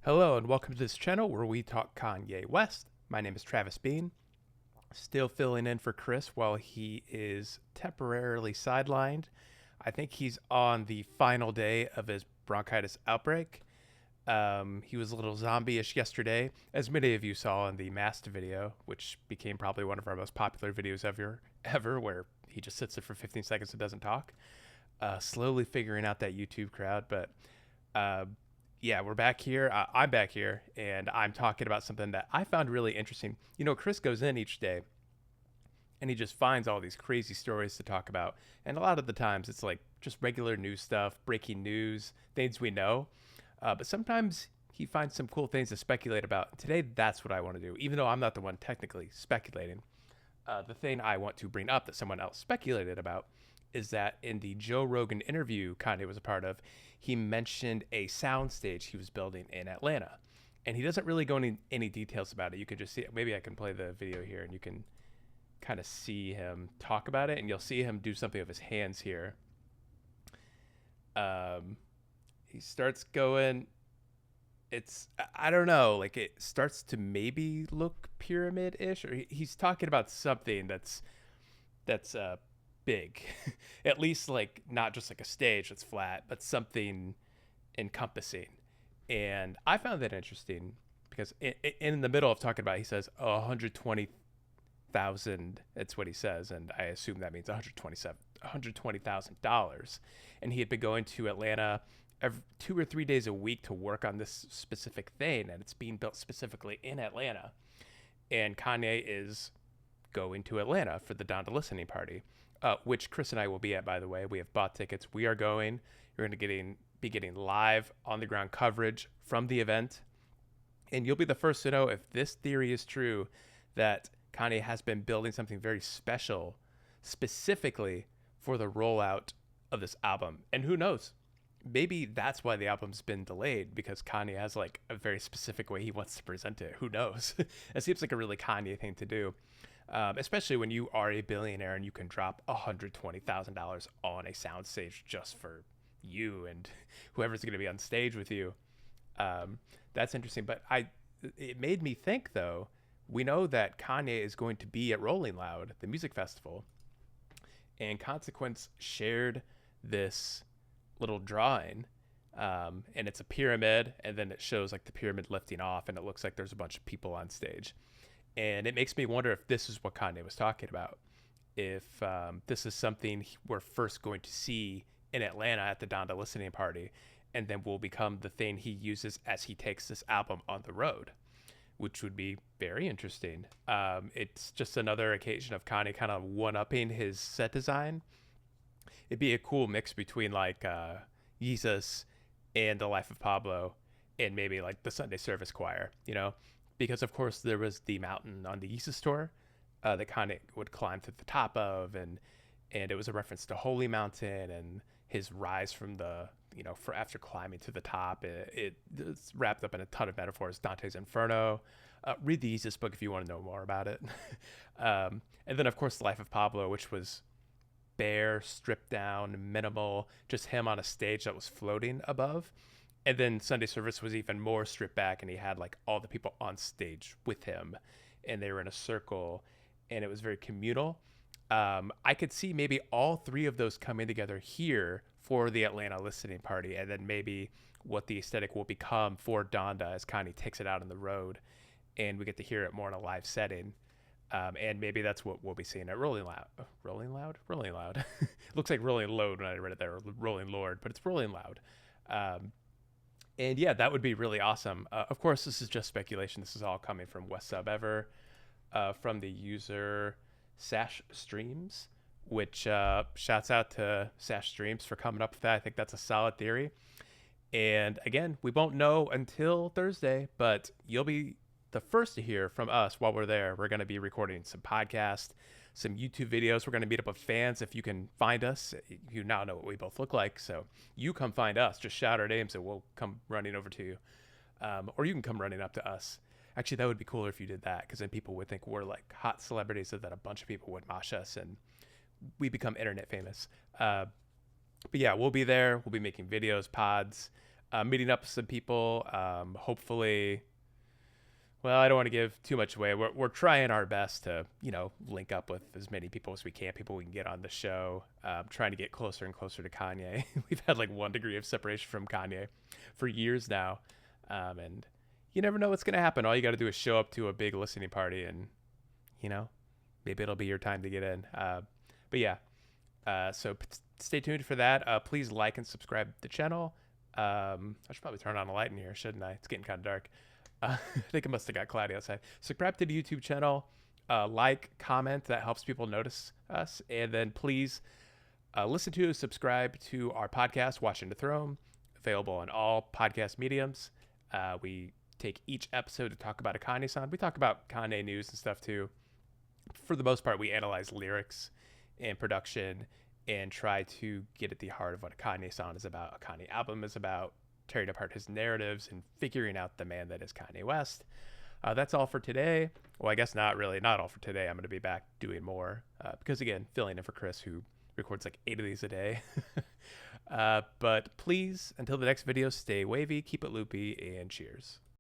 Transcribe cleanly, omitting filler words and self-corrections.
Hello and welcome to this channel where we talk Kanye West. My name is Travis Bean, still filling in for Chris while he is temporarily sidelined. I think he's on the final day of his bronchitis outbreak. He was a little zombie-ish yesterday, as many of you saw in the masked video, which became probably one of our most popular videos ever, where he just sits there for 15 seconds and doesn't talk. Slowly figuring out that YouTube crowd, but uh, yeah, we're back here. I'm back here, and I'm talking about something that I found really interesting. You know, Chris goes in each day, and he just finds all these crazy stories to talk about. And a lot of the times, it's like just regular news stuff, breaking news, things we know. But sometimes he finds some cool things to speculate about. Today, that's what I want to do, even though I'm not the one technically speculating. The thing I want to bring up that someone else speculated about is that in the Joe Rogan interview Kanye was a part of, he mentioned a soundstage he was building in Atlanta. And he doesn't really go into any details about it. You can just see it. Maybe I can play the video here and you can kind of see him talk about it. And you'll see him do something with his hands here. He starts going. I don't know, like it starts to maybe look pyramid-ish, or he's talking about something that's big, at least like not just like a stage that's flat, but something encompassing. And I found that interesting because in the middle of talking about it, he says 120,000. That's what he says, and I assume that means $120,000. And he had been going to Atlanta 2 or 3 days a week to work on this specific thing, and it's being built specifically in Atlanta. And Kanye is going to Atlanta for the Donda listening party, which Chris and I will be at, by the way. We have bought tickets. We are going. You're going to be getting live on the ground coverage from the event, and you'll be the first to know if this theory is true, that Kanye has been building something very special specifically for the rollout of this album. And who knows? Maybe that's why the album's been delayed, because Kanye has like a very specific way he wants to present it. Who knows? It seems like a really Kanye thing to do, especially when you are a billionaire and you can drop $120,000 on a soundstage just for you and whoever's going to be on stage with you. That's interesting. But it made me think though. We know that Kanye is going to be at Rolling Loud, the music festival, and Consequence shared this little drawing, and it's a pyramid, and then it shows like the pyramid lifting off, and it looks like there's a bunch of people on stage. And it makes me wonder if this is what Kanye was talking about, if this is something we're first going to see in Atlanta at the Donda listening party, and then will become the thing he uses as he takes this album on the road, which would be very interesting. It's just another occasion of Kanye kind of one-upping his set design. It'd be a cool mix between like Jesus and the Life of Pablo, and maybe like the Sunday Service Choir, because of course there was the mountain on the Jesus tour that Kanye would climb to the top of, and it was a reference to Holy Mountain and his rise from the for after climbing to the top. It's wrapped up in a ton of metaphors. Dante's Inferno. Read the Jesus book if you want to know more about it. And then of course the Life of Pablo, which was bare, stripped down, minimal, just him on a stage that was floating above. And then Sunday Service was even more stripped back, and he had like all the people on stage with him, and they were in a circle, and it was very communal. I could see maybe all three of those coming together here for the Atlanta listening party, and then maybe what the aesthetic will become for Donda as Kanye takes it out on the road, and we get to hear it more in a live setting. And maybe that's what we'll be seeing at Rolling Loud. Rolling Loud. Looks like Rolling Load when I read it there, Rolling Lord, but it's Rolling Loud. And yeah, that would be really awesome. Of course, this is just speculation. This is all coming from West Sub Ever, from the user SashStreams, which shouts out to SashStreams for coming up with that. I think that's a solid theory. And again, we won't know until Thursday, but you'll be the first to hear from us while we're there. We're going to be recording some podcasts, some YouTube videos. We're going to meet up with fans. If you can find us, you now know what we both look like. So you come find us, just shout our names and we'll come running over to you. Or you can come running up to us. Actually, that would be cooler if you did that, because then people would think we're like hot celebrities, and then a bunch of people would mosh us and we become internet famous. But yeah, we'll be there. We'll be making videos, pods. meeting up with some people. Hopefully, well, I don't want to give too much away. We're trying our best to, link up with as many people as we can, people we can get on the show. Trying to get closer and closer to Kanye. We've had like 1 degree of separation from Kanye for years now. And you never know what's going to happen. All you got to do is show up to a big listening party and, maybe it'll be your time to get in. But yeah, so stay tuned for that. Please like and subscribe to the channel. I should probably turn on a light in here, shouldn't I? It's getting kind of dark. I think it must have got cloudy outside. Subscribe to the YouTube channel. Like, comment. That helps people notice us. And then please subscribe to our podcast, Watching the Throne, available on all podcast mediums. We take each episode to talk about a Kanye song. We talk about Kanye news and stuff too. For the most part, we analyze lyrics and production and try to get at the heart of what a Kanye song is about, a Kanye album is about, tearing apart his narratives and figuring out the man that is Kanye West. That's all for today. Well, I guess not all for today. I'm going to be back doing more because, again, filling in for Chris, who records like 8 of these a day. But please, until the next video, stay wavy, keep it loopy, and cheers.